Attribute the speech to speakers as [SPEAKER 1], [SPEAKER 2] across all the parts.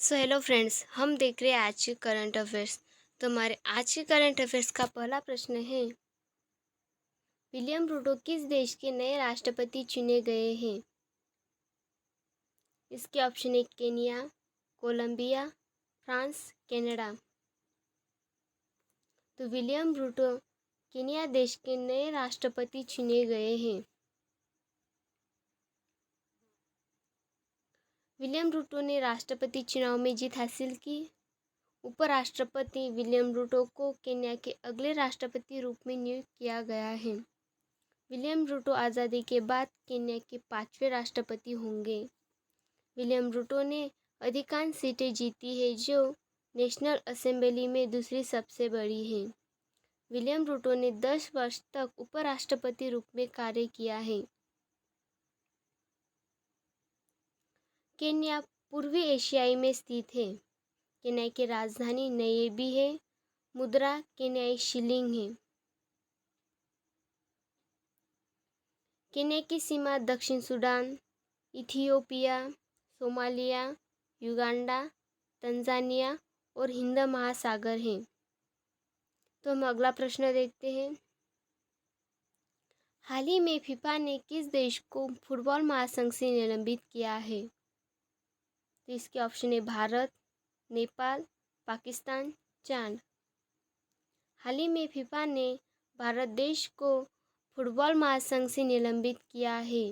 [SPEAKER 1] So hello friends, हम देख रहे हैं आज के करंट अफेयर्स। तो हमारे आज के करंट अफेयर्स का पहला प्रश्न है, विलियम रूटो किस देश के नए राष्ट्रपति चुने गए हैं? इसके ऑप्शन है केनिया, कोलंबिया, फ्रांस, कनाडा। तो विलियम रूटो केनिया देश के नए राष्ट्रपति चुने गए हैं। विलियम रूटो ने राष्ट्रपति चुनाव में जीत हासिल की। उपराष्ट्रपति विलियम रूटो को केन्या के अगले राष्ट्रपति रूप में नियुक्त किया गया है। विलियम रूटो आज़ादी के बाद केन्या के 5वें राष्ट्रपति होंगे। विलियम रूटो ने अधिकांश सीटें जीती है जो नेशनल असेंबली में दूसरी सबसे बड़ी है। विलियम रूटो ने 10 वर्ष तक उपराष्ट्रपति रूप में कार्य किया है। केन्या पूर्वी एशियाई में स्थित है। केन्या की राजधानी नैरोबी है। मुद्रा केन्याई शिलिंग है। केन्या की सीमा दक्षिण Sudan, Ethiopia, Somalia, Uganda, Tanzania और हिंद महासागर है। तो हम अगला प्रश्न देखते हैं, हाल ही में फीफा ने किस देश को फुटबॉल महासंघ से निलंबित किया है? तो इसके ऑप्शन है भारत, नेपाल, पाकिस्तान, चांद। हाल ही में फीफा ने भारत देश को फुटबॉल महासंघ से निलंबित किया है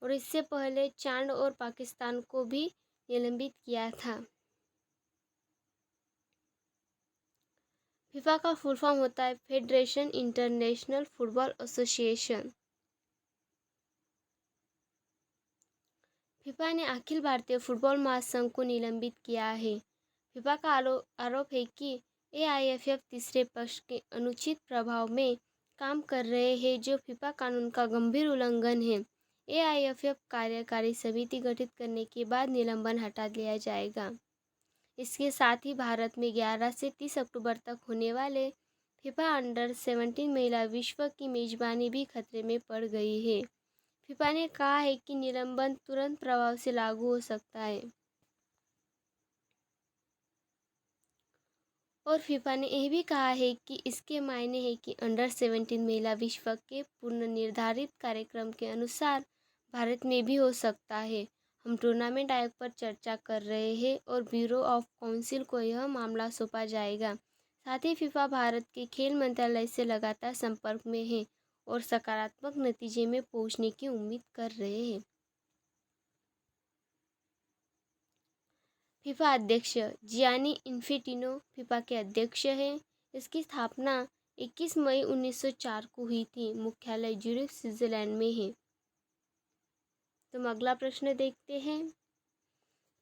[SPEAKER 1] और इससे पहले चांद और पाकिस्तान को भी निलंबित किया था। फीफा का फुल फॉर्म होता है federation international football association. FIFA ने अखिल भारतीय फुटबॉल महासंघ को निलंबित किया है। फीफा का आरोप है कि एआईएफएफ तीसरे पक्ष के अनुचित प्रभाव में काम कर रहे हैं जो फीफा कानून का गंभीर उल्लंघन है। एआईएफएफ कार्यकारी समिति गठित करने के बाद निलंबन हटा लिया जाएगा। इसके साथ ही भारत में 11 से 30 अक्टूबर तक होने वाले फीफा अंडर-17 महिला विश्व की मेजबानी भी खतरे में पड़ गई है। फीफा ने कहा है कि निलंबन तुरंत प्रभाव से लागू हो सकता है और फीफा ने यह भी कहा है कि इसके मायने है कि अंडर-17 महिला विश्व के पूर्व निर्धारित कार्यक्रम के अनुसार भारत में भी हो सकता है। हम टूर्नामेंट आयोग पर चर्चा कर रहे हैं और ब्यूरो ऑफ काउंसिल को यह मामला सौंपा जाएगा। साथ ही फीफा भारत के खेल मंत्रालय से लगातार संपर्क में है और सकारात्मक नतीजे में पहुंचने की उम्मीद कर रहे हैं। फीफा अध्यक्ष जियानी इन्फेंटिनो फीफा के अध्यक्ष हैं। इसकी स्थापना 21 मई 1904 को हुई थी। मुख्यालय ज्यूरिख स्विट्जरलैंड में है। तो हम अगला प्रश्न देखते हैं,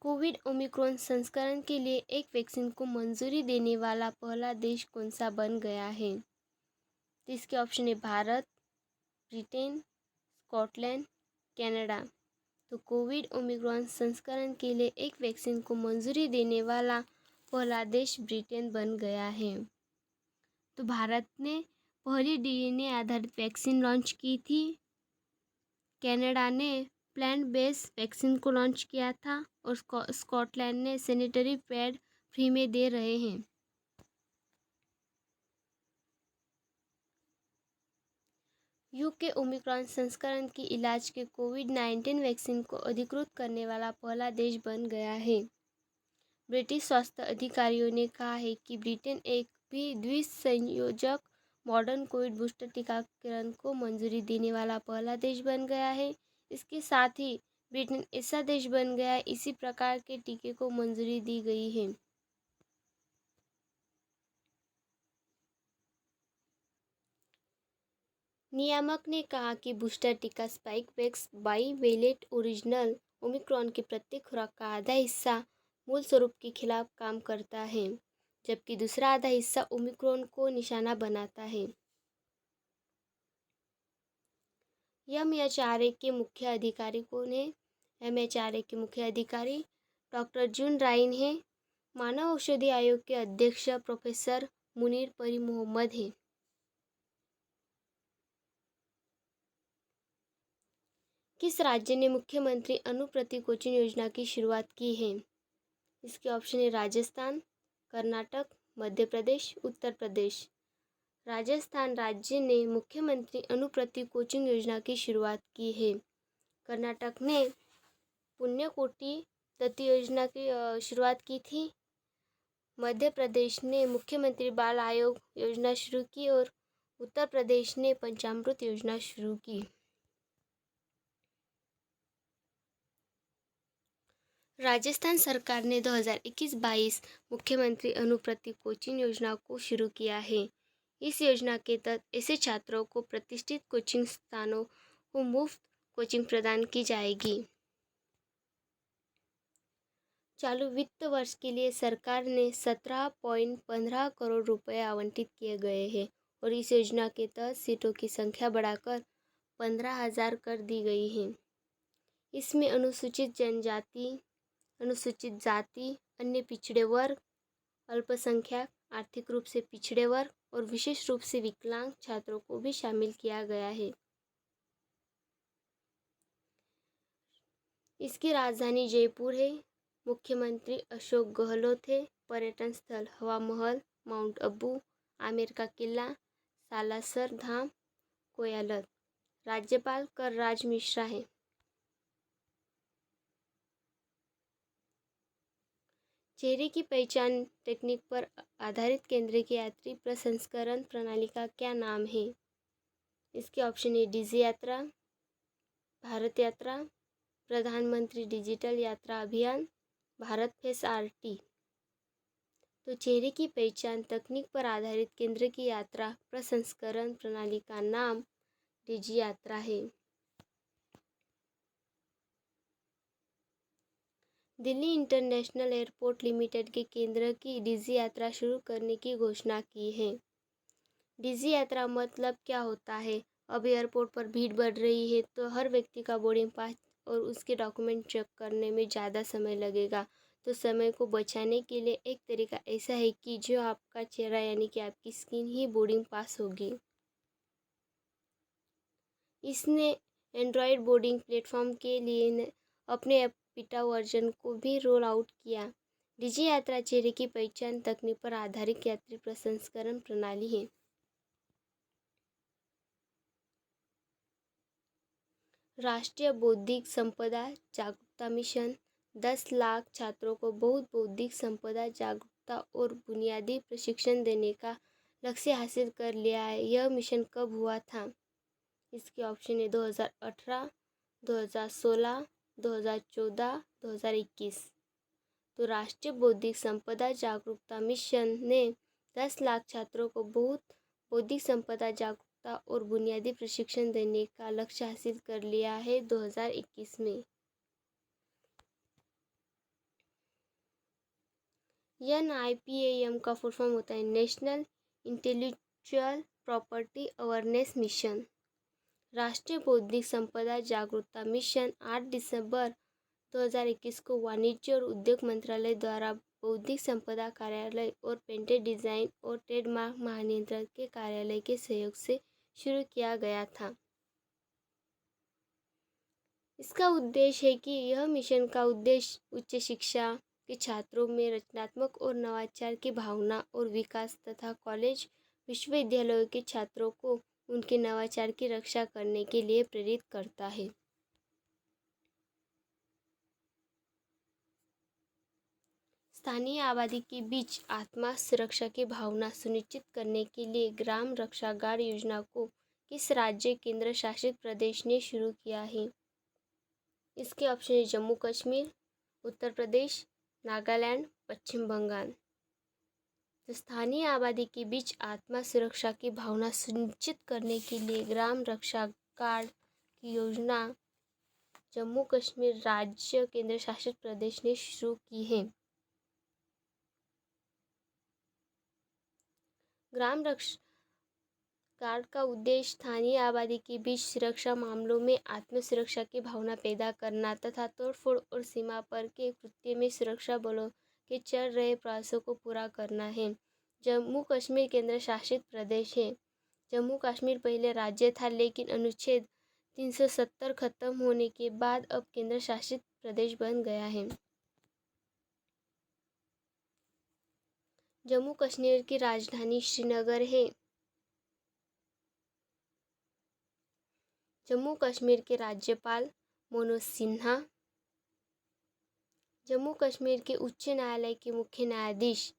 [SPEAKER 1] कोविड ओमिक्रॉन संस्करण के लिए एक वैक्सीन को मंजूरी देने वाला पहला देश कौन सा बन गया है? तो इसके ऑप्शन है भारत, ब्रिटेन, स्कॉटलैंड, कनाडा। तो कोविड ओमिक्रॉन संस्करण के लिए एक वैक्सीन को मंजूरी देने वाला पहला देश ब्रिटेन बन गया है। तो भारत ने पहली डीएनए आधारित वैक्सीन लॉन्च की थी। कनाडा ने प्लांट बेस्ड वैक्सीन को लॉन्च किया था और स्कॉटलैंड ने सैनिटरी पैड फ्री में दे रहे हैं। यूके ओमिक्रॉन संस्करण की इलाज के कोविड-19 वैक्सीन को अधिकृत करने वाला पहला देश बन गया है। ब्रिटिश स्वास्थ्य अधिकारियों ने कहा है कि ब्रिटेन एक भी द्विसंयोजक मॉडर्न कोविड बूस्टर टीकाकरण को मंजूरी देने वाला पहला देश बन गया है। इसके साथ ही ब्रिटेन ऐसा देश बन गया है इसी प्रकार के टीके को मंजूरी दी गई है। नियामक ने कहा कि बूस्टर टीका स्पाइकवैक्स बाईवेलेंट ओरिजिनल ओमिक्रॉन की प्रत्येक खुराक का आधा हिस्सा मूल स्वरूप के खिलाफ काम करता है, जबकि दूसरा आधा हिस्सा ओमिक्रॉन को निशाना बनाता है। एमएचआरए के मुख्य अधिकारी कौन है? एमएचआरए के मुख्य अधिकारी डॉक्टर जून राइन है। मानव औषधि आयोग के अध्यक्ष प्रोफेसर मुनीर परी मोहम्मद है। किस राज्य ने मुख्यमंत्री अनुप्रति कोचिंग योजना की शुरुआत की है? इसके ऑप्शन है राजस्थान, कर्नाटक, मध्य प्रदेश, उत्तर प्रदेश। राजस्थान राज्य ने मुख्यमंत्री अनुप्रति कोचिंग योजना की शुरुआत की है। कर्नाटक ने पुण्यकोटि दत्ती योजना की शुरुआत की थी। मध्य प्रदेश ने मुख्यमंत्री बाल आयोग योजना शुरू की और उत्तर प्रदेश ने पंचामृत योजना शुरू की। राजस्थान सरकार ने 2021-22 मुख्यमंत्री अनुप्रति कोचिंग योजना को शुरू किया है। इस योजना के तहत ऐसे छात्रों को प्रतिष्ठित कोचिंग संस्थानों को मुफ्त कोचिंग प्रदान की जाएगी। चालू वित्त वर्ष के लिए सरकार ने 17.15 करोड़ रुपए आवंटित किए गए हैं और इस योजना के तहत सीटों की संख्या बढ़ाकर 15,000 कर दी गई है। इसमें अनुसूचित जनजाति, अनुसूचित जाति, अन्य पिछड़े वर्ग, अल्पसंख्यक, आर्थिक रूप से पिछड़े वर्ग और विशेष रूप से विकलांग छात्रों को भी शामिल किया गया है। इसकी राजधानी जयपुर है। मुख्यमंत्री अशोक गहलोत है। पर्यटन स्थल हवा महल, माउंट अबू, आमेर का किला, सालासर धाम, कोयालत। राज्यपाल कलराज मिश्रा है। चेहरे की पहचान तकनीक पर आधारित केंद्र की यात्री प्रसंस्करण प्रणाली का क्या नाम है? इसके ऑप्शन है डिजी यात्रा, भारत यात्रा, प्रधानमंत्री डिजिटल यात्रा अभियान, भारत फेस RT। तो चेहरे की पहचान तकनीक पर आधारित केंद्र की यात्रा प्रसंस्करण प्रणाली का नाम डिजी यात्रा है। दिल्ली इंटरनेशनल एयरपोर्ट लिमिटेड के केंद्र की डिजी यात्रा शुरू करने की घोषणा की है। डिजी यात्रा मतलब क्या होता है? अब एयरपोर्ट पर भीड़ बढ़ रही है तो हर व्यक्ति का बोर्डिंग पास और उसके डॉक्यूमेंट चेक करने में ज़्यादा समय लगेगा। तो समय को बचाने के लिए एक तरीका ऐसा है कि जो आपका चेहरा यानी कि आपकी स्किन ही बोर्डिंग पास होगी। इसने एंड्रॉयड बोर्डिंग प्लेटफॉर्म के लिए अपने बीटा वर्जन को भी रोल आउट किया। डिजी यात्रा चेहरे की पहचान तकनीक पर आधारित यात्री प्रसंस्करण प्रणाली है। राष्ट्रीय बौद्धिक संपदा जागरूकता मिशन 10 लाख छात्रों को बौद्धिक संपदा जागरूकता और बुनियादी प्रशिक्षण देने का लक्ष्य हासिल कर लिया है। यह मिशन कब हुआ था? इसके ऑप्शन है 2018, 2016, 2014, 2021। तो राष्ट्रीय बौद्धिक संपदा जागरूकता मिशन ने 10 लाख छात्रों को बौद्धिक संपदा जागरूकता और बुनियादी प्रशिक्षण देने का लक्ष्य हासिल कर लिया है 2021 में। NIPAM का फुल फॉर्म होता है national intellectual property awareness mission. राष्ट्रीय बौद्धिक संपदा जागरूकता मिशन 8 दिसंबर 2021 को वाणिज्य और उद्योग मंत्रालय द्वारा बौद्धिक संपदा कार्यालय और पेटेंट डिज़ाइन और ट्रेडमार्क महानियंत्रक के कार्यालय के सहयोग से शुरू किया गया था। इसका उद्देश्य है कि यह मिशन का उद्देश्य उच्च शिक्षा के छात्रों में रचनात्मक और नवाचार की भावना और विकास तथा कॉलेज विश्वविद्यालयों के छात्रों को उनके नवाचार की रक्षा करने के लिए प्रेरित करता है। स्थानीय आबादी के बीच आत्मा सुरक्षा की भावना सुनिश्चित करने के लिए ग्राम रक्षा गार्ड योजना को किस राज्य केंद्र शासित प्रदेश ने शुरू किया है? इसके ऑप्शन है जम्मू कश्मीर, उत्तर प्रदेश, नागालैंड, पश्चिम बंगाल। तो स्थानीय आबादी के बीच आत्मा सुरक्षा की भावना सुनिश्चित करने के लिए ग्राम रक्षा गार्ड की योजना जम्मू कश्मीर राज्य केंद्र शासित प्रदेश ने शुरू की है। ग्राम रक्षा गार्ड का उद्देश्य स्थानीय आबादी के बीच सुरक्षा मामलों में आत्मसुरक्षा की भावना पैदा करना तथा तोड़फोड़ और सीमा पार के कृत्य में सुरक्षा बलों के चल रहे प्रयासों को पूरा करना है। जम्मू कश्मीर केंद्र शासित प्रदेश है। जम्मू कश्मीर पहले राज्य था लेकिन अनुच्छेद 370 खत्म होने के बाद अब केंद्र शासित प्रदेश बन गया है। जम्मू कश्मीर की राजधानी श्रीनगर है। जम्मू कश्मीर के राज्यपाल मनोज सिन्हा। जम्मू कश्मीर के उच्च न्यायालय के मुख्य न्यायाधीश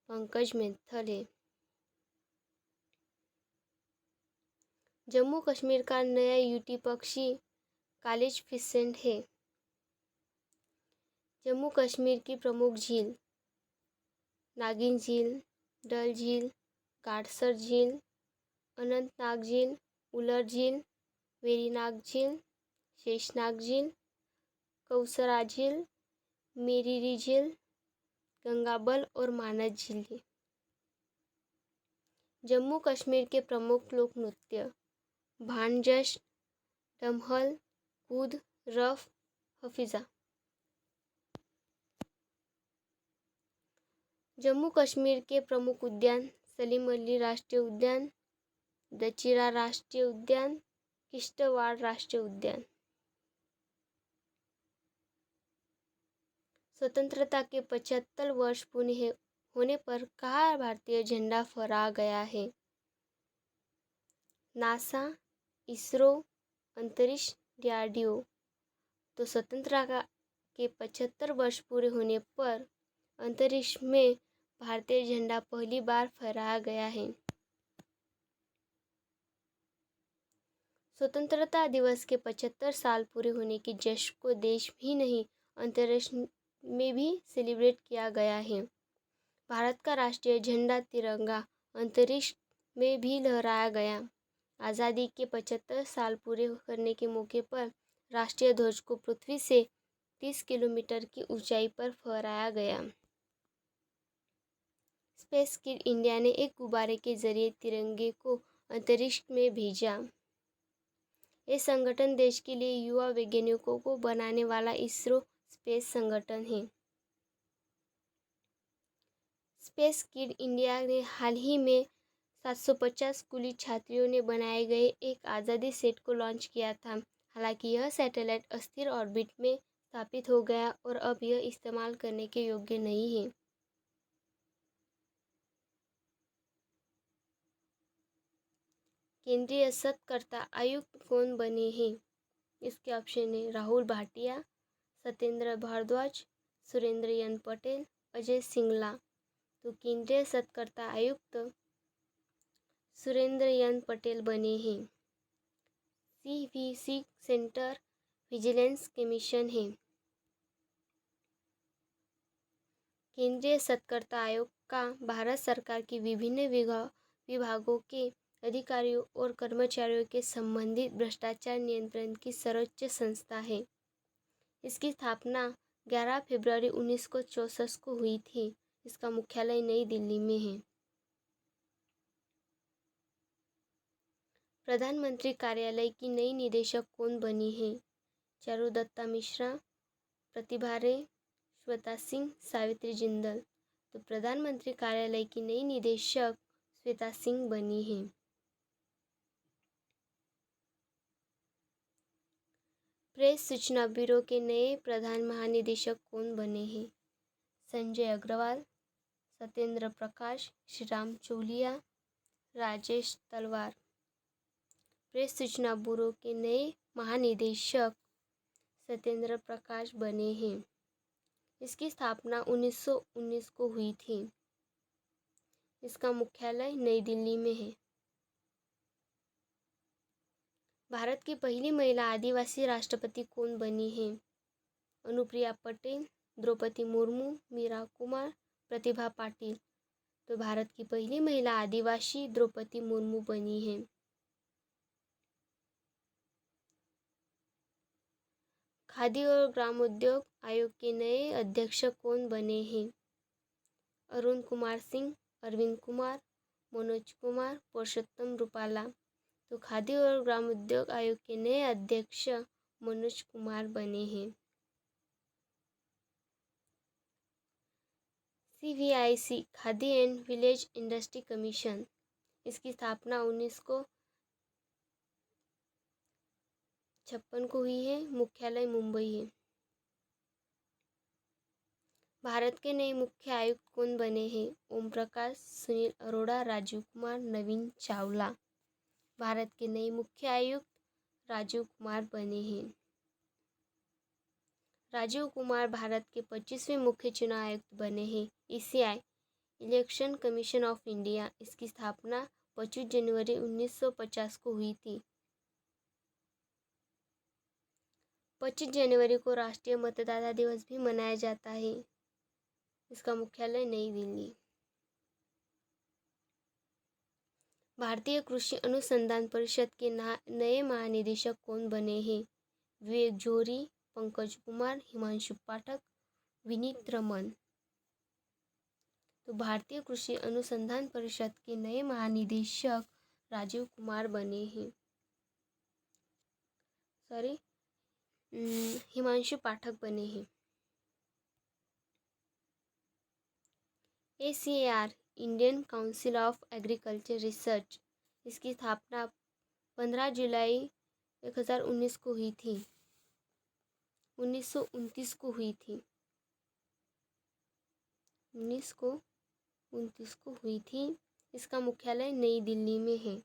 [SPEAKER 1] पंकज मित्तल है। जम्मू कश्मीर का नया यूटी पक्षी कालिज फिसेंट है। जम्मू कश्मीर की प्रमुख झील नागिन झील, डल झील, गाडसर झील, अनंतनाग झील, उलर झील, वेरीनाग झील, शेषनाग झील, कौसरा झील, मेरीरी झील, गंगाबल और मानस झील है। जम्मू कश्मीर के प्रमुख लोक नृत्य भानजश, डमहल, कूद, रफ, हफीजा। जम्मू कश्मीर के प्रमुख उद्यान सलीम अली राष्ट्रीय उद्यान, दचिरा राष्ट्रीय उद्यान, किश्तवाड़ राष्ट्रीय उद्यान। स्वतंत्रता के 75 वर्ष पूरे होने पर कहाँ भारतीय झंडा फहराया गया है? नासा, इसरो, अंतरिक्ष, DRDO। तो स्वतंत्रता के 75 वर्ष पूरे होने पर अंतरिक्ष में भारतीय झंडा पहली बार फहराया गया है। स्वतंत्रता दिवस के 75 साल पूरे होने के जश्न को देश ही नहीं अंतरिक्ष में भी सेलिब्रेट किया गया है। भारत का राष्ट्रीय झंडा तिरंगा अंतरिक्ष में भी लहराया गया। आज़ादी के 75 साल पूरे करने के मौके पर राष्ट्रीय ध्वज को पृथ्वी से 30 किलोमीटर की ऊंचाई पर फहराया गया। स्पेस किड इंडिया ने एक गुब्बारे के जरिए तिरंगे को अंतरिक्ष में भेजा। ये संगठन देश के लिए युवा वैज्ञानिकों को बनाने वाला इसरो स्पेस संगठन है। स्पेस किड इंडिया ने हाल ही में 750 स्कूली छात्रियों ने बनाए गए एक आज़ादी सेट को लॉन्च किया था। हालांकि यह सैटेलाइट अस्थिर ऑर्बिट में स्थापित हो गया और अब यह इस्तेमाल करने के योग्य नहीं है। केंद्रीय सतर्कता आयुक्त कौन बने हैं? इसके ऑप्शन है राहुल भाटिया, सत्येंद्र भारद्वाज, सुरेंद्र एन पटेल, अजय सिंगला। तो केंद्रीय सतर्कता आयुक्त सुरेंद्र एन पटेल बने हैं। CVC सेंटर विजिलेंस कमीशन है। केंद्रीय सतर्कता आयोग का भारत सरकार की विभिन्न विभागों के अधिकारियों और कर्मचारियों के संबंधित भ्रष्टाचार नियंत्रण की सर्वोच्च संस्था है। इसकी स्थापना 11 फरवरी 1964 को हुई थी। इसका मुख्यालय नई दिल्ली में है। प्रधानमंत्री कार्यालय की नई निदेशक कौन बनी है? चारुदत्ता मिश्रा, प्रतिभा रे, श्वेता सिंह, सावित्री जिंदल। तो प्रधानमंत्री कार्यालय की नई निदेशक श्वेता सिंह बनी है। प्रेस सूचना ब्यूरो के नए प्रधान महानिदेशक कौन बने हैं? संजय अग्रवाल, सत्येंद्र प्रकाश, श्रीराम चौलिया, राजेश तलवार। प्रेस सूचना ब्यूरो के नए महानिदेशक सत्येंद्र प्रकाश बने हैं। इसकी स्थापना 1919 को हुई थी। इसका मुख्यालय नई दिल्ली में है। भारत की पहली महिला आदिवासी राष्ट्रपति कौन बनी है? अनुप्रिया पटेल, द्रौपदी मुर्मू, मीरा कुमार, प्रतिभा पाटिल। तो भारत की पहली महिला आदिवासी द्रौपदी मुर्मू बनी है। खादी और ग्रामोद्योग आयोग के नए अध्यक्ष कौन बने हैं? अरुण कुमार सिंह, अरविंद कुमार, मनोज कुमार, पुरुषोत्तम रूपाला। तो खादी और ग्रामोद्योग आयोग के नए अध्यक्ष मनोज कुमार बने हैं। CVIC khadi and village industry commission. इसकी स्थापना 1956 को हुई है। मुख्यालय मुंबई है। भारत के नए मुख्य आयुक्त कौन बने हैं? ओम प्रकाश, सुनील अरोड़ा, राजीव कुमार, नवीन चावला। भारत के नए मुख्य आयुक्त राजीव कुमार बने हैं। राजीव कुमार भारत के 25वें मुख्य चुनाव आयुक्त बने हैं। ECI, election commission of India, इसकी स्थापना 25 जनवरी 1950 को हुई थी। 25 जनवरी को राष्ट्रीय मतदाता दिवस भी मनाया जाता है। इसका मुख्यालय नई दिल्ली। भारतीय कृषि अनुसंधान परिषद के नए महानिदेशक कौन बने हैं? विवेक जौहरी, पंकज कुमार, हिमांशु पाठक, विनीत रमन। तो भारतीय कृषि अनुसंधान परिषद के नए महानिदेशक राजीव कुमार बने हैं। हिमांशु पाठक बने हैं। ACAR, Indian council of agriculture research, इसकी स्थापना 15 जुलाई 1929 को हुई थी। 1929 को हुई थी। 1929 को हुई थी। इसका मुख्यालय नई दिल्ली में है।